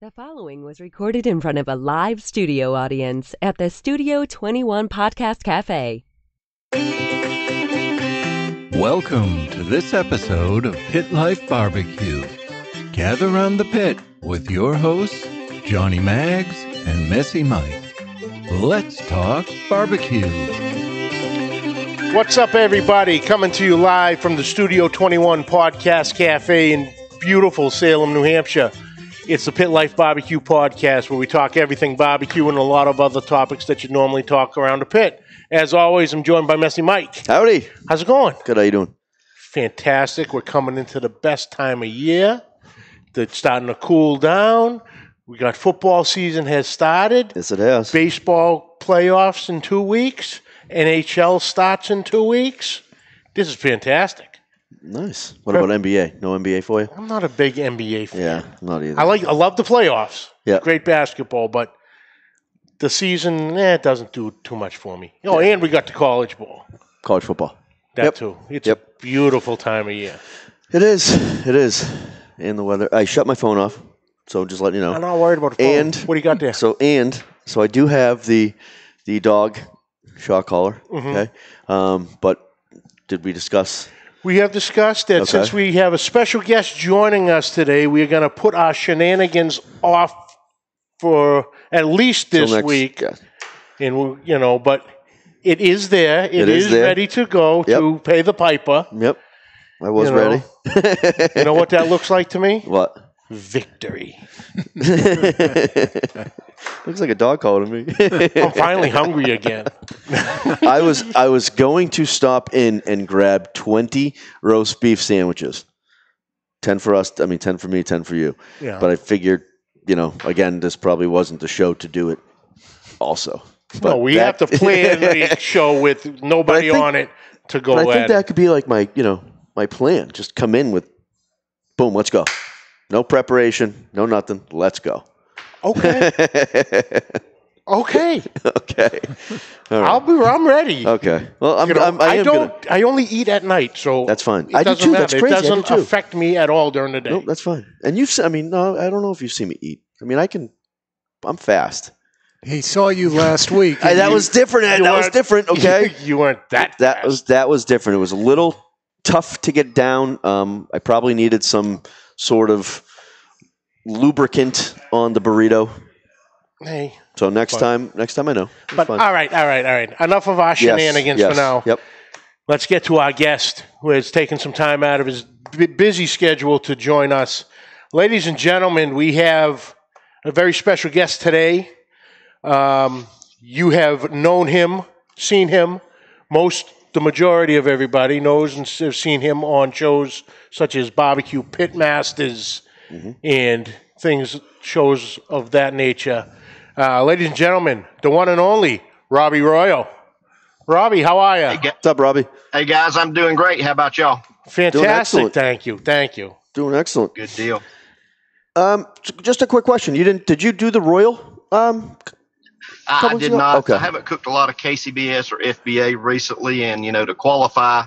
The following was recorded in front of a live studio audience at the Studio 21 Podcast Café. Welcome to this episode of Pit Life BBQ. Gather around the pit with your hosts, Johnnie Mags and Messy Mike. Let's talk barbecue. What's up, everybody? Coming to you live from the Studio 21 Podcast Café in beautiful Salem, New Hampshire. It's the Pit Life BBQ podcast where we talk everything barbecue and a lot of other topics that you normally talk around the pit. As always, I'm joined by Messy Mike. Howdy. How's it going? Good, how you doing? Fantastic. We're coming into the best time of year. It's starting to cool down. We got football season has started. Yes, it has. Baseball playoffs in 2 weeks. NHL starts in 2 weeks. This is fantastic. Nice. What about NBA? No NBA for you? I'm not a big NBA fan. Yeah, not either. I love the playoffs. Yeah. Great basketball, but the season, it doesn't do too much for me. Oh, and we got the college ball. College football. That too. It's a beautiful time of year. It is. It is. And the weather. I shut my phone off, so just letting you know. I'm not worried about the phone. And what do you got there? So I do have the dog shock collar. Mm-hmm. Okay. But did we discuss? We have discussed that since we have a special guest joining us today, we are going to put our shenanigans off for at least this week. Yeah. And but it is there. It is there. Ready to go to pay the piper. Yep. I was ready. You know what that looks like to me? What? Victory. Looks like a dog collar to me. I'm finally hungry again. I was going to stop in and grab 20 roast beef sandwiches. 10 for us, 10 for me, 10 for you. Yeah. But I figured, again, this probably wasn't the show to do it also. But we have to plan a show with nobody on it to go at I think that could be like my plan. Just come in with, boom, let's go. No preparation, no nothing. Let's go. Okay. Okay. Okay. All right. I'm ready. Okay. Well, I only eat at night, so that's fine. I do too. Matter. That's crazy. It doesn't affect me at all during the day. No, that's fine. And no, I don't know if you've seen me eat. I'm fast. He saw you last week. That was different. That was different. Okay. You weren't that fast. That was different. It was a little tough to get down. I probably needed some sort of lubricant on the burrito. Hey. So next time I know. But all right. Enough of our shenanigans for now. Yep. Let's get to our guest, who has taken some time out of his busy schedule to join us. Ladies and gentlemen, we have a very special guest today. You have known him, seen him. The majority of everybody knows and have seen him on shows such as BBQ Pitmasters and shows of that nature. Ladies and gentlemen, the one and only Robbie Royal. Robbie, how are you? What's up, Robbie? Hey, guys, I'm doing great. How about y'all? Fantastic. Thank you. Doing excellent. Good deal. Just a quick question. Did you do the Royal? I did not. Okay. I haven't cooked a lot of KCBS or FBA recently, and to qualify,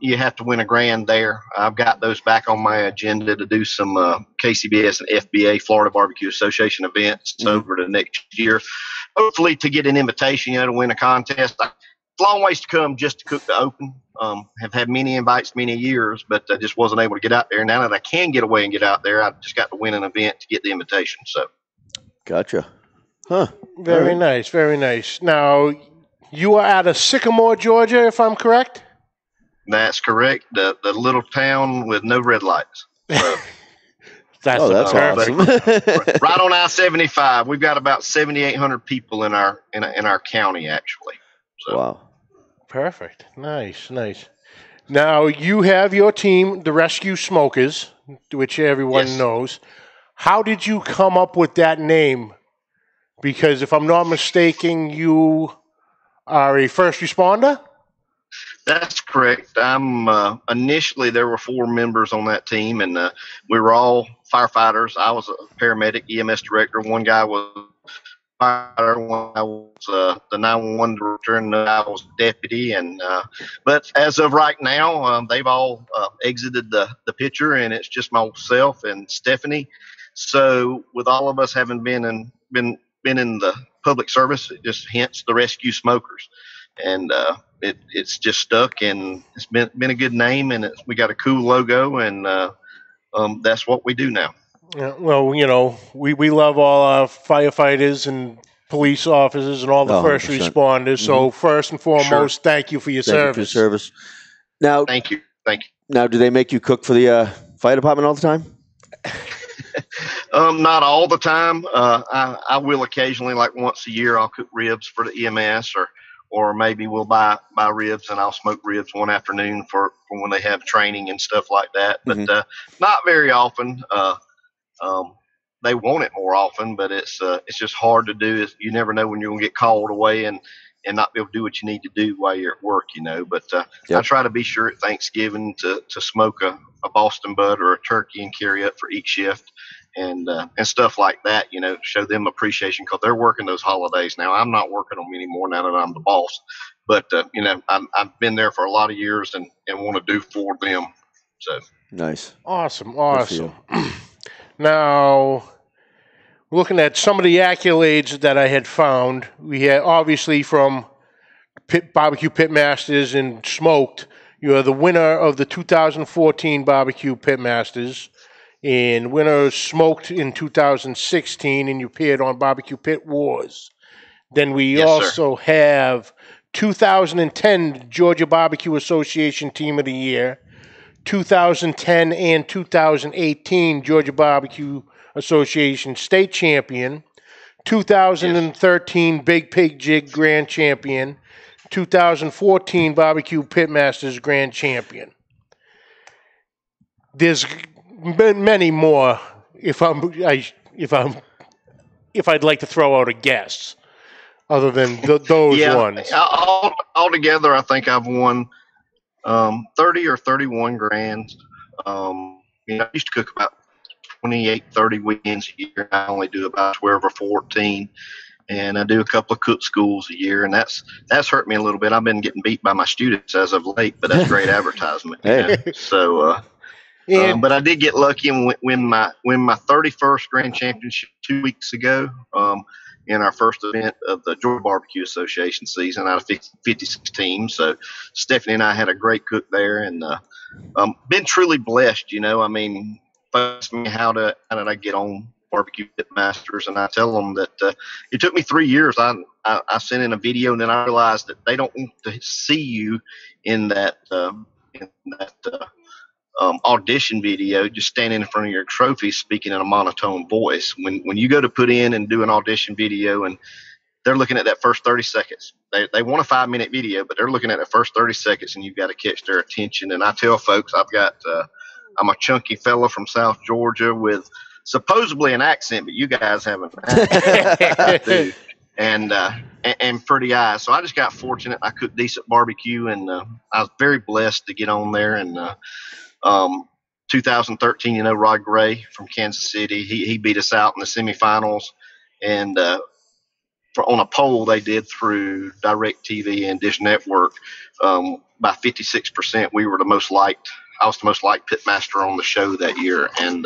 you have to win a grand there. I've got those back on my agenda to do some KCBS and FBA, Florida Barbecue Association events over the next year. Hopefully to get an invitation, to win a contest. Long ways to come just to cook the open. Have had many invites many years, but I just wasn't able to get out there. Now that I can get away and get out there, I've just got to win an event to get the invitation. So, gotcha. Huh. Very nice, very nice. Now, you are out of Sycamore, Georgia, if I'm correct? That's correct. The little town with no red lights. So, that's awesome. Right on I-75. We've got about 7,800 people in our county, actually. So. Wow. Perfect. Nice. Now, you have your team, the Rescue Smokers, which everyone knows. How did you come up with that name? Because if I'm not mistaken, you are a first responder? That's correct. Initially, there were 4 members on that team, and we were all firefighters. I was a paramedic, EMS director. One guy was a firefighter, one guy was the 911 director, and I was a deputy. But as of right now, they've all exited the picture, and it's just myself and Stephanie. So with all of us having been in the public service, it just hence the rescue smokers, and it's just stuck, and it's been a good name, and we got a cool logo, and that's what we do now. Yeah, well, we love all our firefighters and police officers and all the first 100%. responders. So first and foremost, thank you for your Thank you for your service. Now, Thank you. now, do they make you cook for the fire department all the time? Not all the time. I will occasionally, like once a year, I'll cook ribs for the EMS, or maybe we'll buy ribs and I'll smoke ribs one afternoon for when they have training and stuff like that. But not very often. They want it more often, but it's just hard to do. You never know when you're gonna get called away and not be able to do what you need to do while you're at work, But I try to be sure at Thanksgiving to smoke a Boston butt or a turkey and carry up for each shift and stuff like that, show them appreciation because they're working those holidays now. I'm not working them anymore now that I'm the boss, but I've been there for a lot of years and want to do for them. So nice, awesome. Now, looking at some of the accolades that I had found, we had obviously from BBQ Pitmasters and Smoked. You are the winner of the 2014 BBQ Pitmasters, and winner Smoked in 2016, and you appeared on BBQ Pit Wars. Then we also have 2010 Georgia Barbecue Association Team of the Year, 2010 and 2018 Georgia Barbecue Association State Champion, 2013 Big Pig Jig Grand Champion, 2014 BBQ Pitmasters Grand Champion. There's been many more. If I'd like to throw out a guess, other than those ones. Altogether, I think I've won 30 or 31 grands. I used to cook about 28, 30 weekends a year. I only do about 12 or 14. And I do a couple of cook schools a year, and that's hurt me a little bit. I've been getting beat by my students as of late, but that's great advertisement. So, but I did get lucky and win my 31st grand championship 2 weeks ago in our first event of the Georgia Barbecue Association season out of 56 teams. So Stephanie and I had a great cook there, and been truly blessed. Ask me how did I get on BBQ Pitmasters, and I tell them that it took me 3 years. I sent in a video, and then I realized that they don't want to see you in that audition video, just standing in front of your trophy, speaking in a monotone voice. When you go to put in and do an audition video, and they're looking at that first 30 seconds, they want a 5-minute video, but they're looking at the first 30 seconds, and you've got to catch their attention. And I tell folks, I'm a chunky fella from South Georgia with supposedly an accent, but you guys have an accent. And pretty eyes. So I just got fortunate. I cooked decent barbecue, and I was very blessed to get on there. And 2013, Rod Gray from Kansas City, he beat us out in the semifinals. And on a poll they did through DirecTV and Dish Network, by 56%, we were the most liked. I was the most liked pitmaster on the show that year, and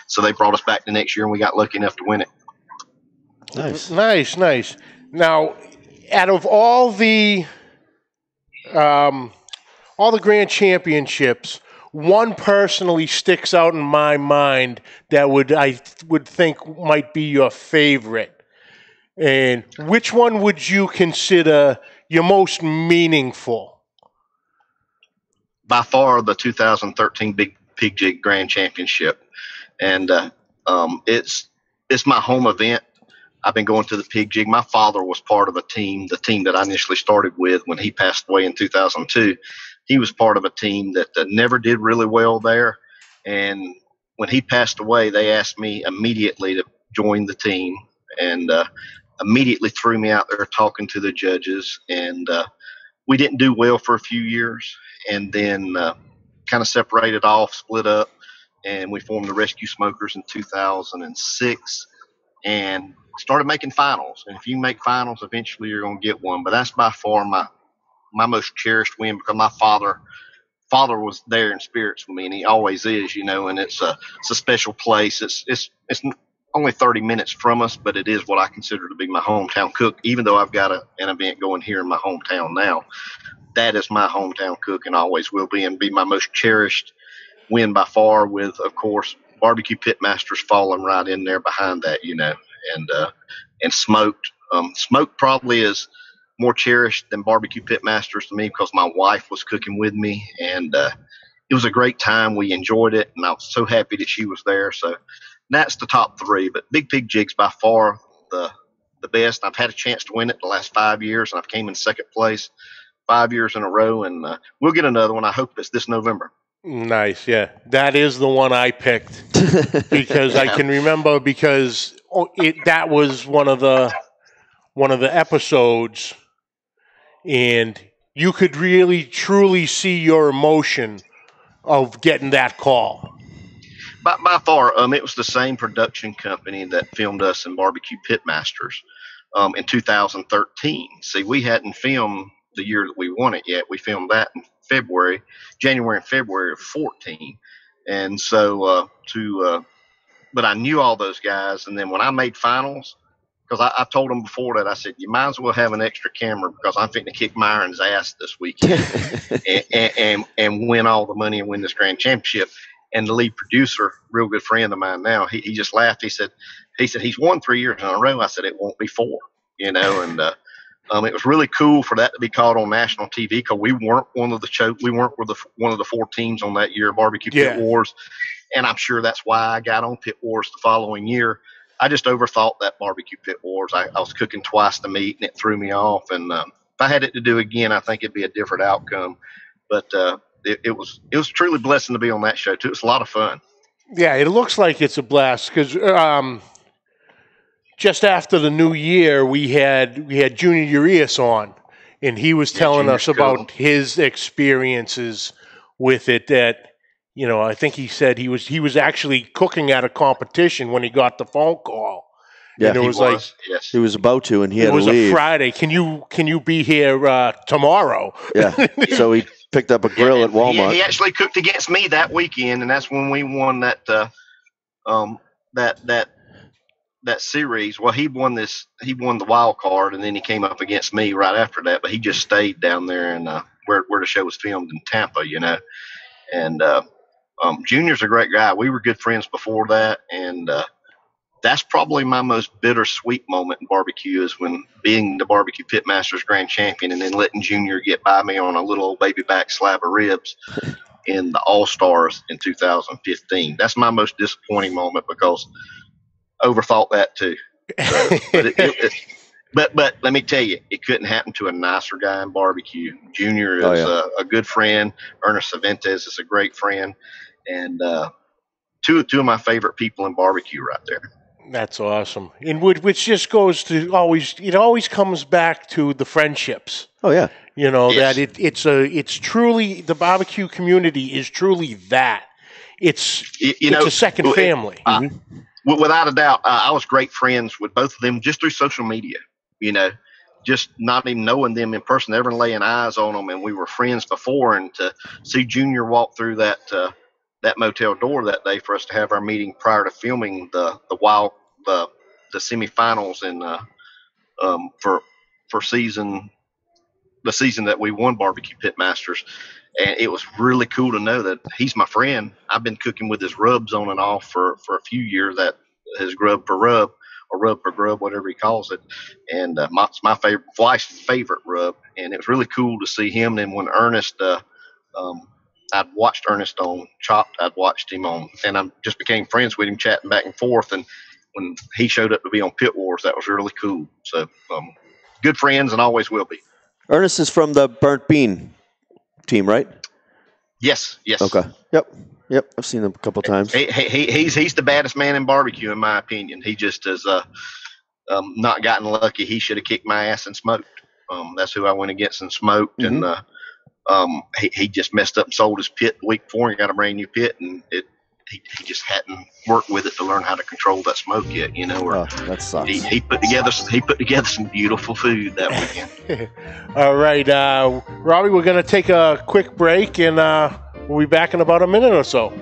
so they brought us back the next year, and we got lucky enough to win it. Nice. Now, out of all the grand championships, one personally sticks out in my mind that I would think might be your favorite. And which one would you consider your most meaningful? By far, the 2013 Big Pig Jig Grand Championship, and it's my home event. I've been going to the Pig Jig. My father was part of the team that I initially started with when he passed away in 2002. He was part of a team that never did really well there, and when he passed away, they asked me immediately to join the team, and immediately threw me out there talking to the judges, and we didn't do well for a few years. And then kind of separated off, split up, and we formed the Rescue Smokers in 2006 and started making finals. And if you make finals, eventually you're going to get one. But that's by far my most cherished win, because my father Father was there in spirits with me, and he always is, and it's a special place. It's only 30 minutes from us, but it is what I consider to be my hometown cook, even though I've got an event going here in my hometown now. That is my hometown cook and always will be, and be my most cherished win by far, with, of course, BBQ Pitmasters falling right in there behind that, and smoked. Smoked probably is more cherished than BBQ Pitmasters to me because my wife was cooking with me, and it was a great time. We enjoyed it, and I was so happy that she was there. So that's the top three. But Big Pig Jig's by far the best. I've had a chance to win it the last 5 years, and I've came in second place 5 years in a row, and we'll get another one. I hope it's this November. Nice, yeah. That is the one I picked because I can remember that was one of the episodes, and you could really truly see your emotion of getting that call. By far, it was the same production company that filmed us in BBQ Pitmasters in 2013. See, we hadn't filmed the year that we won it yet. We filmed that in January and February of 14. And so but I knew all those guys. And then when I made finals, because I told them before that, I said, you might as well have an extra camera because I'm fitting to kick Myron's ass this weekend and win all the money and win this grand championship. And the lead producer, real good friend of mine now, he just laughed. He said he's won 3 years in a row. I said, it won't be 4, and it was really cool for that to be called on national TV because we weren't one of the 4 teams on that year, BBQ Pit Wars. And I'm sure that's why I got on Pit Wars the following year. I just overthought that BBQ Pit Wars. I was cooking twice the meat, and it threw me off. And if I had it to do again, I think it'd be a different outcome. But it was truly blessing to be on that show too. It's a lot of fun. Yeah, it looks like it's a blast because just after the new year, we had Junior Urias on, and he was telling us about his experiences with it. That I think he said he was actually cooking at a competition when he got the phone call. Yeah, and it was like yes. He was about to, and he had to leave. It was a Friday. Can you be here tomorrow? Yeah. So he picked up a grill at Walmart. He actually cooked against me that weekend, and that's when we won that series. Well, he won the wild card, and then he came up against me right after that. But he just stayed down there and where the show was filmed in Tampa, And Junior's a great guy. We were good friends before that, and that's probably my most bittersweet moment in barbecue is when being the BBQ Pitmasters Grand Champion and then letting Junior get by me on a little old baby back slab of ribs in the All-Stars in 2015. That's my most disappointing moment because I overthought that too. But let me tell you, it couldn't happen to a nicer guy in barbecue. Junior is a good friend. Ernest Cervantes is a great friend. And two of my favorite people in barbecue right there. That's awesome. And which just goes to it always comes back to the friendships. Oh yeah. That it's truly, the barbecue community is truly that. It's a second family. Without a doubt, I was great friends with both of them just through social media. Just not even knowing them in person, never laying eyes on them, and we were friends before. And to see Junior walk through that motel door that day for us to have our meeting prior to filming the semifinals and for the season that we won BBQ Pitmasters, and it was really cool to know that he's my friend. I've been cooking with his rubs on and off for a few years. That his grub per rub or rub per grub, whatever he calls it, and it's my wife's favorite rub, and it was really cool to see him. And when Ernest, I'd watched Ernest on Chopped, I'd watched him on, and I just became friends with him, chatting back and forth. And when he showed up to be on Pit Wars, that was really cool. So good friends and always will be. Ernest is from the Burnt Bean team, right? Yes. Okay. Yep. I've seen him a couple times. He's the baddest man in barbecue, in my opinion. He just has not gotten lucky. He should have kicked my ass and smoked. That's who I went against and smoked. Mm-hmm. And he just messed up and sold his pit the week before and got a brand new pit. And he just hadn't worked with it to learn how to control that smoke yet, you know. Or that sucks. He put together some beautiful food that weekend. All right, Robbie, we're going to take a quick break, and we'll be back in about a minute or so.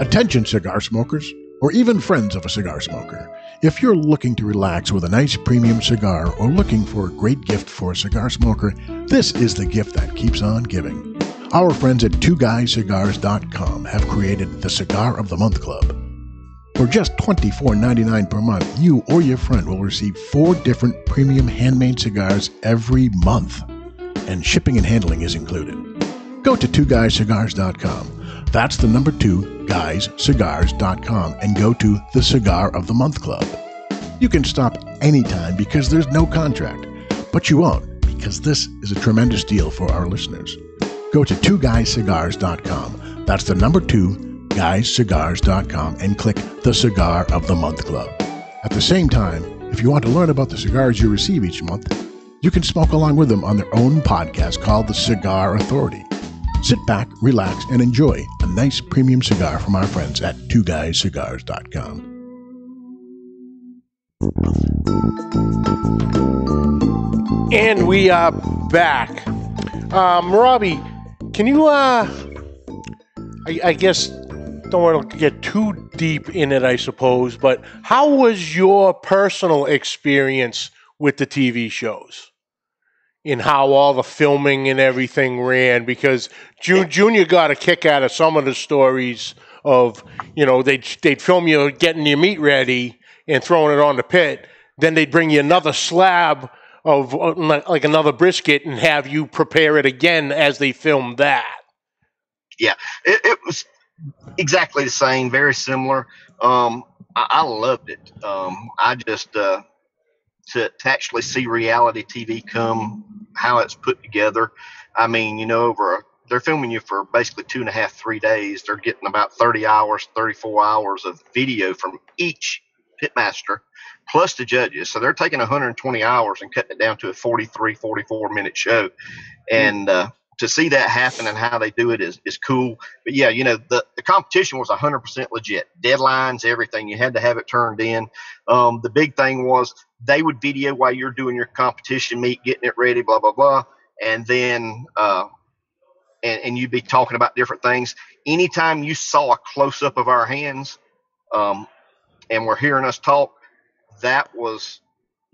Attention cigar smokers, or even friends of a cigar smoker. If you're looking to relax with a nice premium cigar or looking for a great gift for a cigar smoker, this is the gift that keeps on giving. Our friends at twoguyscigars.com have created the Cigar of the Month Club. For just $24.99 per month, you or your friend will receive 4 different premium handmade cigars every month, and shipping and handling is included. Go to twoguyscigars.com. That's the number 2, guyscigars.com, and go to the Cigar of the Month Club. You can stop anytime because there's no contract, but you won't because this is a tremendous deal for our listeners. Go to twoguyscigars.com. That's the number 2, guyscigars.com, and click the Cigar of the Month Club. At the same time, if you want to learn about the cigars you receive each month, you can smoke along with them on their own podcast called The Cigar Authority. Sit back, relax, and enjoy a nice premium cigar from our friends at twoguyscigars.com. And we are back. Robbie, can you, I guess, don't want to get too deep in it, I suppose, but how was your personal experience with the TV shows? In how all the filming and everything ran, because Junior got a kick out of some of the stories of, you know, they'd film you getting your meat ready and throwing it on the pit. Then they'd bring you another slab of like another brisket and have you prepare it again as they filmed that. Yeah, it was exactly the same, very similar. I loved it. I just to actually see reality TV come, how it's put together. I mean, you know, they're filming you for basically 2.5, 3 days. They're getting about 30 hours, 34 hours of video from each pitmaster, plus the judges. So they're taking 120 hours and cutting it down to a 43, 44-minute show. And to see that happen and how they do it is cool. But, yeah, you know, the competition was 100% legit. Deadlines, everything. You had to have it turned in. The big thing was they would video while you're doing your competition meet, getting it ready, blah, blah, blah. And then and you'd be talking about different things. Anytime you saw a close-up of our hands and were hearing us talk, that was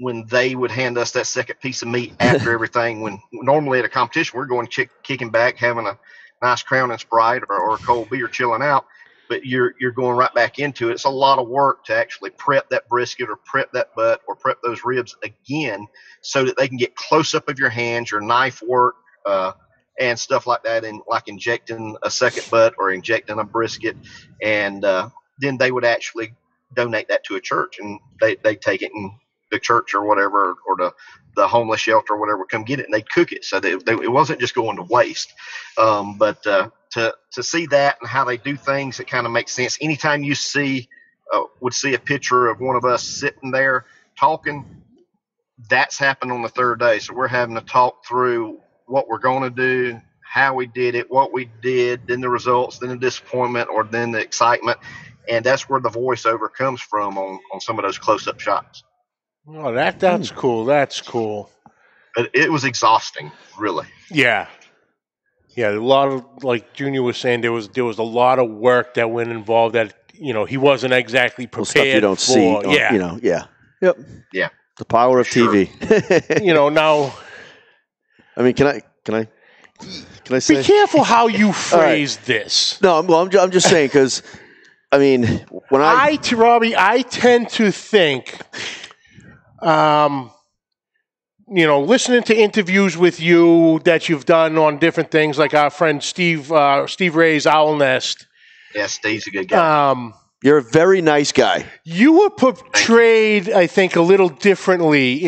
when they would hand us that second piece of meat after everything. When normally at a competition, we're going kicking back, having a nice Crown and Sprite or a cold beer, chilling out. But you're going right back into it. It's a lot of work to actually prep that brisket or prep that butt or prep those ribs again so that they can get close up of your hands, your knife work, and stuff like that, and like injecting a second butt or injecting a brisket. And then they would actually donate that to a church, and they take it, and the church or whatever, or the homeless shelter or whatever, come get it, and they cook it. So it wasn't just going to waste. But to see that and how they do things, it kind of makes sense. Anytime you would see a picture of one of us sitting there talking, that's happened on the third day. So we're having to talk through what we're going to do, how we did it, what we did, then the results, then the disappointment, or then the excitement. And that's where the voiceover comes from on some of those close-up shots. Oh, that's cool. That's cool. But it was exhausting, really. Yeah. Yeah, a lot of, like Junior was saying, there was a lot of work that went involved that, you know, he wasn't exactly prepared stuff you don't for. see. Yeah. You know, yeah. Yep. Yeah. The power of TV. You know, now. I mean, can I say? Be careful how you phrase this. No, I'm just saying, because, I mean, when Robbie, I tend to think, you know, listening to interviews with you that you've done on different things, like our friend Steve Ray's Owl Nest. Yeah, Steve's a good guy. You're a very nice guy. You were portrayed, I think, a little differently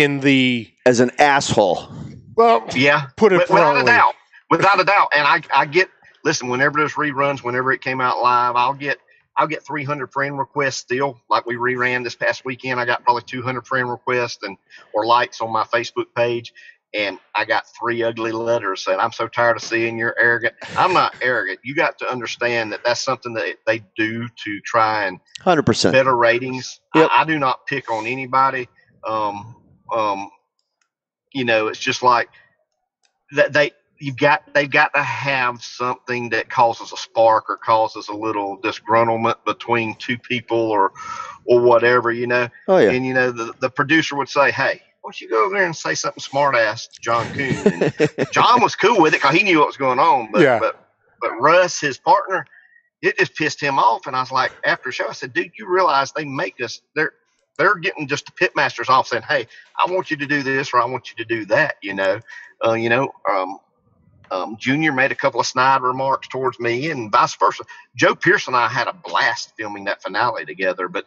as an asshole. Well, yeah, put it without a doubt. And I get, listen, whenever there's reruns, whenever it came out live, I'll get I'll get 300 friend requests still. Like we reran this past weekend, I got probably 200 friend requests or likes on my Facebook page. And I got 3 ugly letters saying, I'm so tired of seeing you're arrogant. I'm not arrogant. You got to understand that that's something that they do to try and 100% better ratings. Yep. I do not pick on anybody. It's just like that they've got to have something that causes a spark or causes a little disgruntlement between 2 people or whatever, Oh, yeah. And the producer would say, hey, why don't you go over there and say something smart ass to John Coon? And John was cool with it because he knew what was going on. But Russ, his partner, it just pissed him off. And I was like, after the show, I said, dude, you realize they make us, they're getting just the Pitmasters off saying, hey, I want you to do this or I want you to do that, Junior made a couple of snide remarks towards me and vice versa. Joe Pierce and I had a blast filming that finale together, but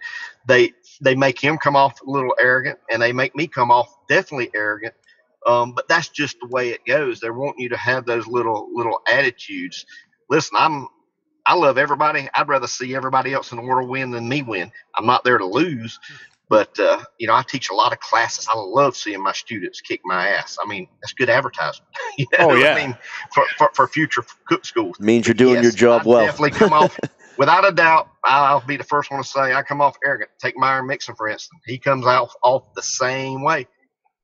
they make him come off a little arrogant and they make me come off definitely arrogant. But that's just the way it goes. They want you to have those little attitudes. Listen, I love everybody. I'd rather see everybody else in the world win than me win. I'm not there to lose. But, I teach a lot of classes. I love seeing my students kick my ass. I mean, that's good advertisement. I mean, for future cook schools. Means you're doing your job well. Definitely come off, without a doubt, I'll be the first one to say I come off arrogant. Take Myron Mixon, for instance. He comes off the same way.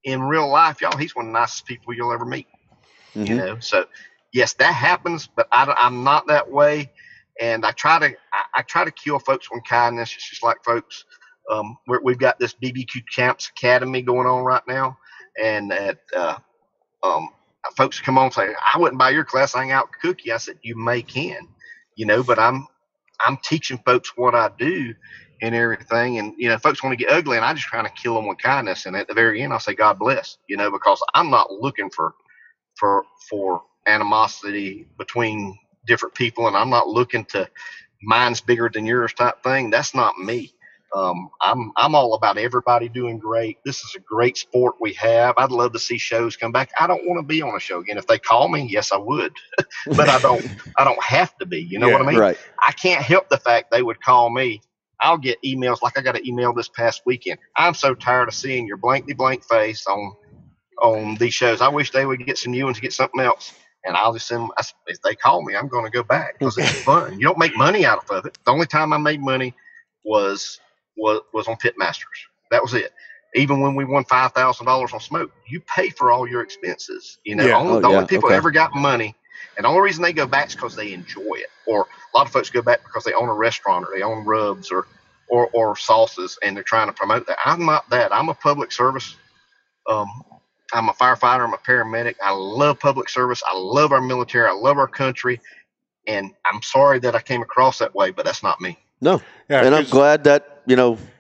In real life, y'all, he's one of the nicest people you'll ever meet. Mm-hmm. So, yes, that happens, but I'm not that way. And I try to kill folks with kindness. It's just like folks. We've got this BBQ Champs Academy going on right now, and folks come on and say, I wouldn't buy your class, I ain't out cookie. I said, you may can, but I'm teaching folks what I do and everything, and folks want to get ugly, and I just trying to kill them with kindness, and at the very end I'll say God bless, because I'm not looking for animosity between different people, and I'm not looking to mine's bigger than yours type thing. That's not me. I'm all about everybody doing great. This is a great sport we have. I'd love to see shows come back. I don't want to be on a show again. If they call me, yes, I would, but I don't have to be. You know what I mean? Right. I can't help the fact they would call me. I'll get emails like I got an email this past weekend. I'm so tired of seeing your blankety blank face on these shows. I wish they would get some new ones, get something else. And I'll just send. If they call me, I'm going to go back because it's fun. You don't make money out of it. The only time I made money was on Pitmasters. That was it. Even when we won $5,000 on smoke, you pay for all your expenses. The only people ever got money, and the only reason they go back is because they enjoy it. Or a lot of folks go back because they own a restaurant or they own rubs or sauces, and they're trying to promote that. I'm not that. I'm a public service. I'm a firefighter. I'm a paramedic. I love public service. I love our military. I love our country. And I'm sorry that I came across that way, but that's not me. No. And I'm glad that,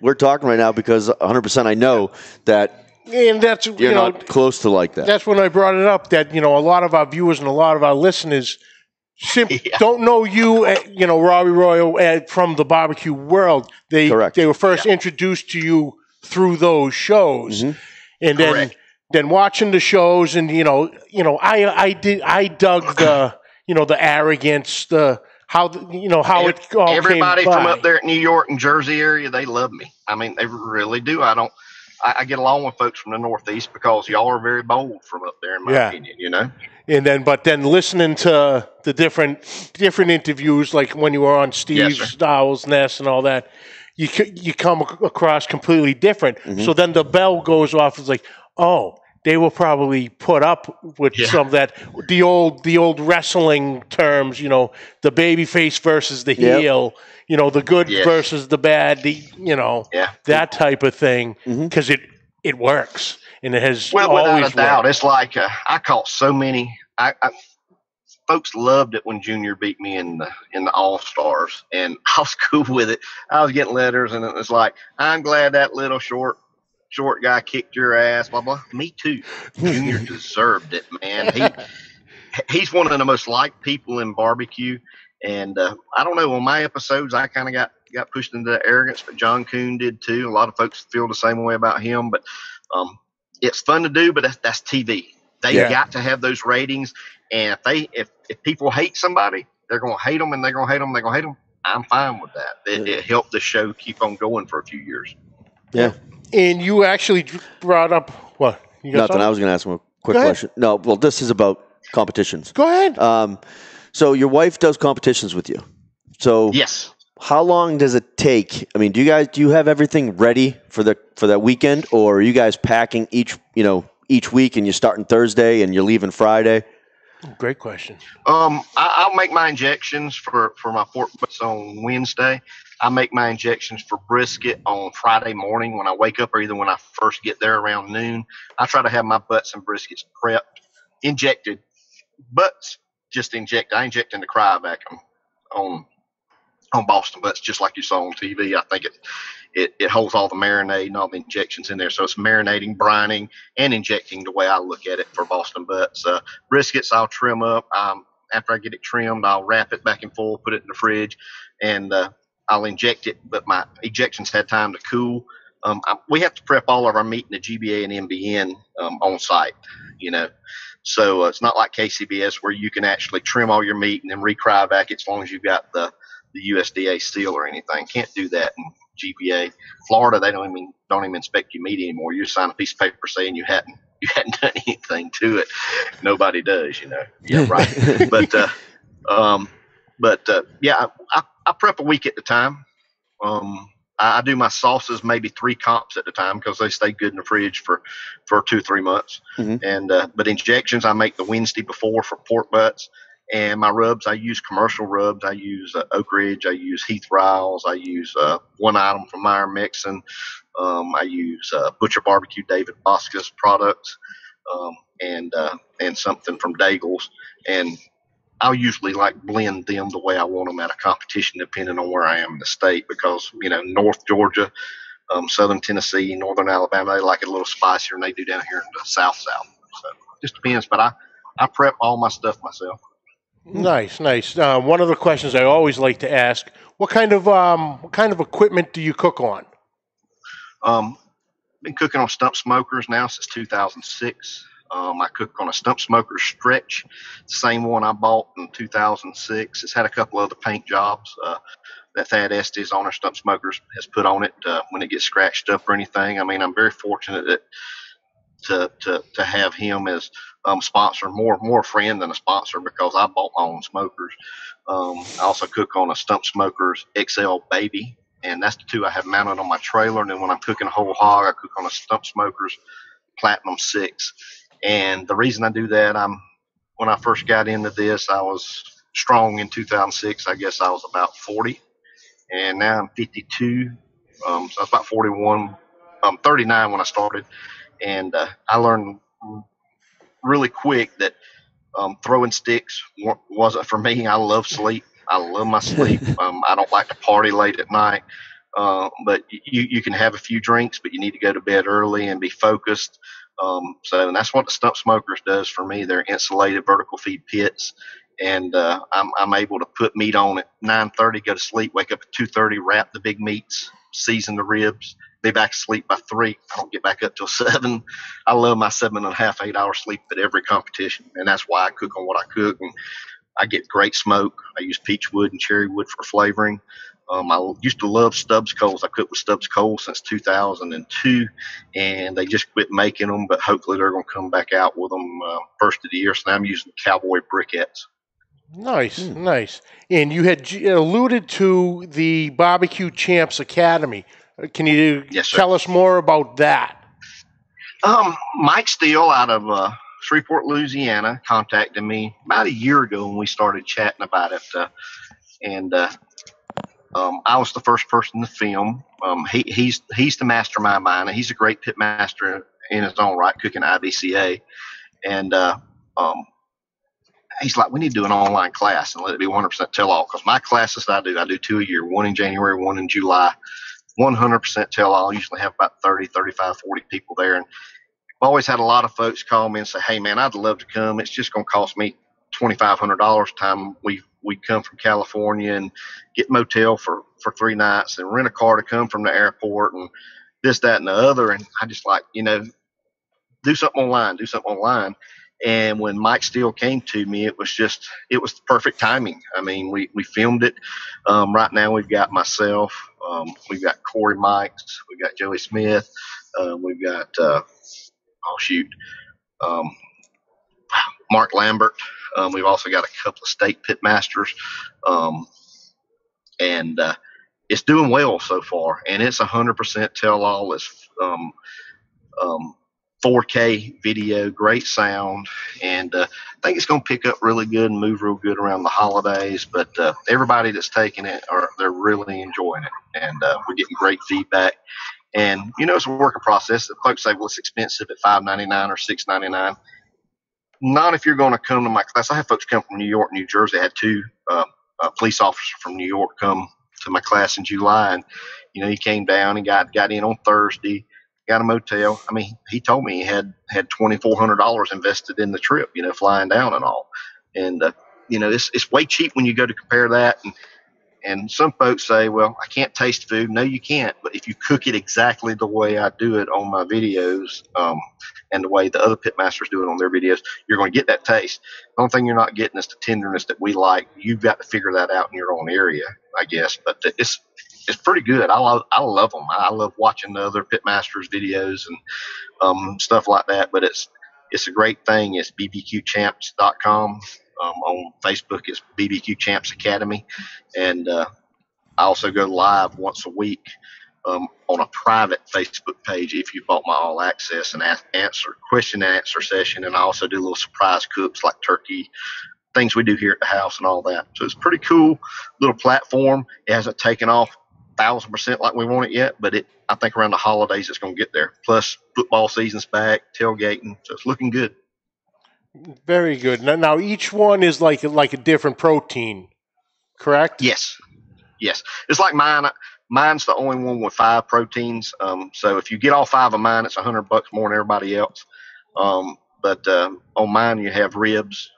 we're talking right now because 100% I know that and that's you're not close to like that. That's when I brought it up that, a lot of our viewers and a lot of our listeners don't know you, Robbie Royal from the barbecue world. They were first introduced to you through those shows. Mm-hmm. And then watching the shows and, I dug the arrogance, how it all everybody came by. From up there at New York and Jersey area, they love me. I mean, they really do. I get along with folks from the Northeast because y'all are very bold from up there, in my opinion. And then listening to the different interviews, like when you were on Steve's Owl's Nest and all that, you come across completely different. Mm-hmm. So then the bell goes off. It's like, oh, they will probably put up with some of that, the old wrestling terms, the baby face versus the heel, the good versus the bad, that type of thing, because it works and it has always without a doubt. It's like I caught so many. Folks loved it when Junior beat me in the All Stars, and I was cool with it. I was getting letters, and it was like, I'm glad that little short guy kicked your ass, blah, blah. Me too. Junior deserved it, man. He's one of the most liked people in barbecue. And I don't know, on my episodes, I kind of got pushed into the arrogance, but John Coon did too. A lot of folks feel the same way about him. But it's fun to do, but that's TV. They got to have those ratings. And if people hate somebody, they're going to hate them, and they're going to hate them, they're going to hate them. I'm fine with that. It helped the show keep on going for a few years. Yeah. And you actually brought up what? You got Nothing. something? I was going to ask him a quick Go ahead. question. No, well, this is about competitions. Go ahead. So your wife does competitions with you. So Yes. how long does it take? I mean, do you have everything ready for that weekend, or are you guys packing each week and you're starting Thursday and you're leaving Friday? Great question. I'll make my injections for my pork butts on Wednesday. I make my injections for brisket on Friday morning when I wake up, or either when I first get there around noon. I try to have my butts and briskets prepped, injected. Butts just inject. I inject into cryovacuum on Boston butts, just like you saw on TV. I think it holds all the marinade and all the injections in there. So it's marinating, brining, and injecting the way I look at it for Boston butts. Briskets, I'll trim up. After I get it trimmed, I'll wrap it back and forth, put it in the fridge, and I'll inject it. But my ejections had time to cool. We have to prep all of our meat in the GBA and MBN on site, So it's not like KCBS where you can actually trim all your meat and then re-cryovac it as long as you've got the USDA seal or anything. Can't do that in GBA. Florida, they don't even inspect your meat anymore. You sign a piece of paper saying you hadn't done anything to it. Nobody does, Yeah, right. But I prep a week at a time. I do my sauces maybe 3 comps at a time because they stay good in the fridge for 2-3 months. Mm-hmm. And but injections I make the Wednesday before for pork butts. And my rubs, I use commercial rubs. I use Oak Ridge. I use Heath Riles. I use One Item from Meyer Mixon. I use Butcher Barbecue David Bosca's products, and something from Daigle's. And I'll usually blend them the way I want them at a competition, depending on where I am in the state. Because North Georgia, Southern Tennessee, Northern Alabama, they like it a little spicier than they do down here in the South. So it just depends. But I prep all my stuff myself. Nice. One of the questions I always like to ask: what kind of equipment do you cook on? Been cooking on stump smokers now since 2006. I cook on a stump smoker Stretch, same one I bought in 2006. It's had a couple other paint jobs that Thad Estes on our stump smokers has put on it when it gets scratched up or anything. I mean, I'm very fortunate to have him as sponsor, more a friend than a sponsor, because I bought my own smokers. I also cook on a stump smokers XL Baby, and that's the two I have mounted on my trailer. And then when I'm cooking a whole hog, I cook on a stump smokers Platinum 6. And the reason I do that, when I first got into this, I was strong in 2006. I guess I was about 40, and now I'm 52. So I was about 41. 39 when I started, and I learned really quick that throwing sticks wasn't for me. I love sleep. I love my sleep. I don't like to party late at night. But you can have a few drinks, but you need to go to bed early and be focused. And that's what the stump smokers does for me. They're insulated vertical feed pits, and I'm able to put meat on at 9:30, go to sleep, wake up at 2:30, wrap the big meats, season the ribs, be back to sleep by 3. I don't get back up till 7. I love my 7.5, 8 hour sleep at every competition, and that's why I cook on what I cook. And I get great smoke. I use peach wood and cherry wood for flavoring. I used to love Stubbs coals. I cooked with Stubbs coals since 2002, and they just quit making them, but hopefully they're going to come back out with them first of the year. So now I'm using Cowboy briquettes. Nice. And you had alluded to the BBQ Champs Academy. Can you tell us more about that? Mike Steele out of Shreveport, Louisiana, contacted me about a year ago when we started chatting about it, and I was the first person to film. He's the mastermind behind it. He's a great pit master in his own right, cooking IBCA, and he's like, we need to do an online class and let it be 100% tell all, because my classes I do 2 a year, one in January, one in July, 100% tell all. I usually have about 30, 35, 40 people there, and I've always had a lot of folks call me and say, hey man, I'd love to come. It's just going to cost me $2,500 time we come from California and get motel for 3 nights and rent a car to come from the airport and this, that, and the other. And I just like, do something online. And when Mike Steele came to me, it was the perfect timing. I mean, we filmed it. Right now we've got myself, we've got Corey Mikes, we've got Joey Smith, we've got, Mark Lambert. We've also got a couple of state pitmasters. And it's doing well so far. And it's 100% tell-all. It's 4K video, great sound, and I think it's going to pick up really good and move real good around the holidays. But everybody that's taking it, they're really enjoying it, and we're getting great feedback. And it's a working process. Folks say, "Well, it's expensive at $5.99 or $6.99." Not if you're going to come to my class. I have folks come from New York, New Jersey. I had two police officers from New York come to my class in July, and he came down and got in on Thursday. Got a motel. I mean, he told me he had $2,400 invested in the trip, flying down and all. And, it's way cheap when you go to compare that. And some folks say, well, I can't taste food. No, you can't. But if you cook it exactly the way I do it on my videos, and the way the other pitmasters do it on their videos, you're going to get that taste. The only thing you're not getting is the tenderness that we like. You've got to figure that out in your own area, I guess. But it's pretty good. I love them. I love watching the other pitmasters videos and stuff like that. But it's a great thing. It's bbqchamps.com. On Facebook, it's BBQ Champs Academy, and I also go live once a week on a private Facebook page if you bought my all access and question and answer session. And I also do little surprise cooks like turkey, things we do here at the house and all that. So it's a pretty cool little platform. It hasn't taken off 1,000% like we want it yet, but I think around the holidays it's going to get there. Plus football season's back, tailgating, so it's looking good. Very good. Now each one is like a different protein, correct? Yes. It's like mine. Mine's the only one with 5 proteins. So if you get all 5 of mine, it's $100 more than everybody else. But on mine, you have ribs,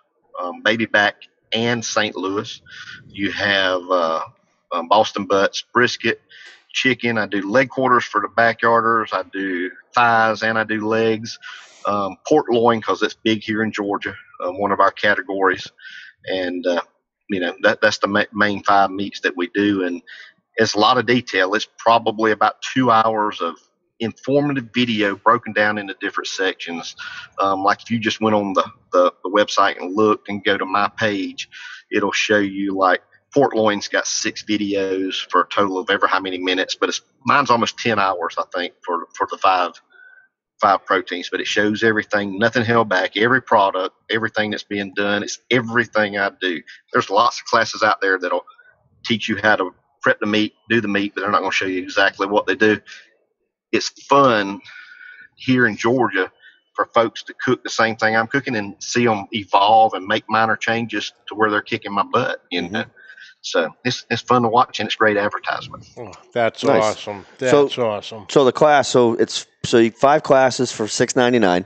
baby back, and St. Louis. You have Boston butts, brisket, chicken. I do leg quarters for the backyarders. I do thighs and I do legs. Pork loin, because it's big here in Georgia, one of our categories. And, that's the main 5 meats that we do. And it's a lot of detail. It's probably about 2 hours of informative video broken down into different sections. Like if you just went on the website and looked and go to my page, it'll show you like pork loin's got 6 videos for a total of ever how many minutes, but mine's almost 10 hours, I think, for the 5 proteins, but it shows everything, nothing held back, every product, everything that's being done. It's everything I do. There's lots of classes out there that'll teach you how to prep the meat, do the meat, but they're not going to show you exactly what they do. It's fun here in Georgia for folks to cook the same thing I'm cooking and see them evolve and make minor changes to where they're kicking my butt, So it's fun to watch, and it's great advertisement. Oh, that's nice. Awesome. That's awesome. So the class, you 5 classes for $6.99, and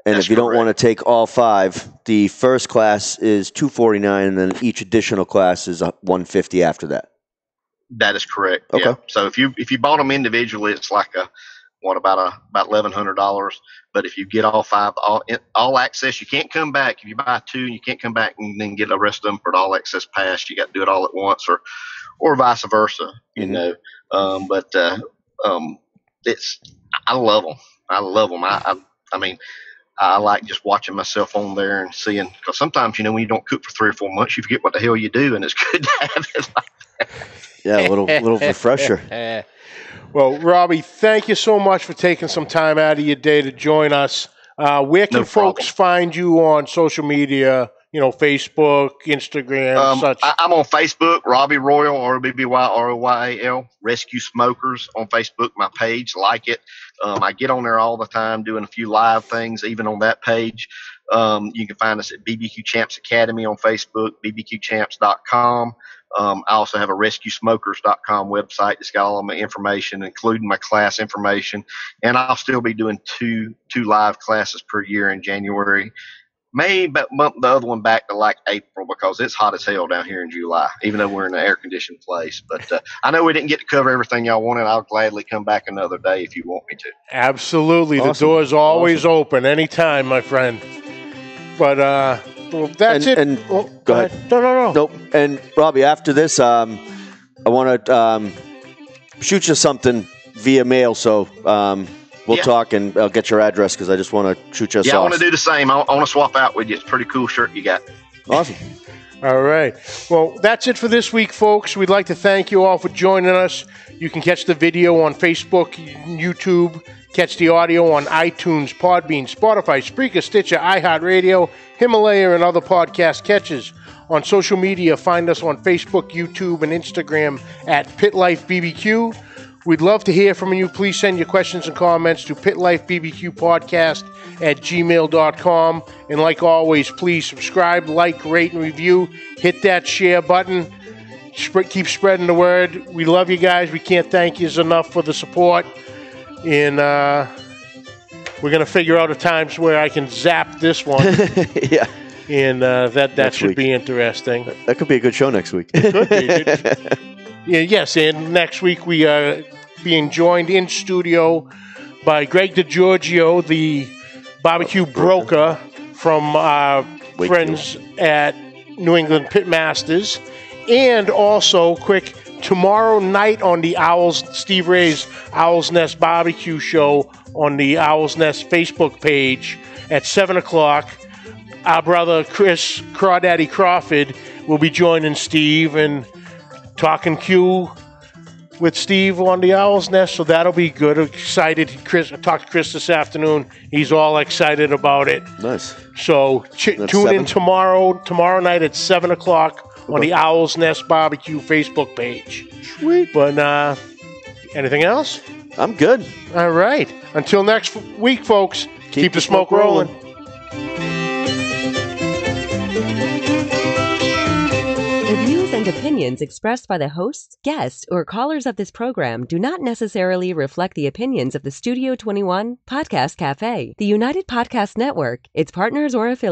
That's if you don't correct. want to take all 5, the first class is $249, and then each additional class is $150 after that. That is correct. Okay. Yeah. So if you bought them individually, it's like about $1,100. But if you get all 5, all access, you can't come back. If you buy 2, you can't come back and then get the rest of them for the all access pass. You got to do it all at once, or vice versa. I love them. I love them. I mean, I like just watching myself on there and seeing, because sometimes when you don't cook for 3 or 4 months, you forget what the hell you do, and it's good to have it like that. Yeah, a little refresher. Well, Robbie, thank you so much for taking some time out of your day to join us. Where can folks find you on social media? Facebook, Instagram, such. I'm on Facebook, Robbie Royal, ROBBYROYAL, Rescue Smokers on Facebook, my page. Like it. I get on there all the time doing a few live things, even on that page. You can find us at BBQ Champs Academy on Facebook, bbqchamps.com. I also have a rescuesmokers.com website that's got all of my information, including my class information. And I'll still be doing two live classes per year in January. Maybe bump the other one back to like April, because it's hot as hell down here in July, even though we're in an air-conditioned place. But I know we didn't get to cover everything y'all wanted. I'll gladly come back another day if you want me to. Absolutely. Awesome. The door's always open anytime, my friend. But well, that's it. And go ahead. No. Nope. And Robbie, after this, I want to shoot you something via mail. So we'll talk, and I'll get your address because I just want to shoot you a sauce. I want to do the same. I want to swap out with you. It's a pretty cool shirt you got. Awesome. All right. Well, that's it for this week, folks. We'd like to thank you all for joining us. You can catch the video on Facebook, YouTube, catch the audio on iTunes, Podbean, Spotify, Spreaker, Stitcher, iHeartRadio, Himalaya, and other podcast catches. On social media, find us on Facebook, YouTube, and Instagram at Pit Life BBQ. We'd love to hear from you. Please send your questions and comments to pitlifebbqpodcast@gmail.com. And like always, please subscribe, like, rate, and review. Hit that share button. Keep spreading the word. We love you guys. We can't thank you enough for the support. And we're going to figure out a time where I can zap this one. Yeah. And that Next should week. be interesting. That could be a good show next week. Could be. Yes, and next week we are being joined in studio by Greg DiGiorgio, the barbecue broker from our friends at New England Pitmasters. And also, tomorrow night on the Steve Ray's Owl's Nest Barbecue Show on the Owl's Nest Facebook page at 7 o'clock, our brother Chris Crawdaddy Crawford will be joining Steve and talking Q with Steve on the Owl's Nest, so that'll be good. Excited. I talked to Chris this afternoon. He's all excited about it. Nice. So tune in tomorrow night at 7 o'clock on the Owl's Nest Barbecue Facebook page. Sweet. But anything else? I'm good. All right. Until next week, folks, keep the smoke rolling. The views and opinions expressed by the hosts, guests, or callers of this program do not necessarily reflect the opinions of the Studio 21 Podcast Café, the United Podcast Network, its partners, or affiliates.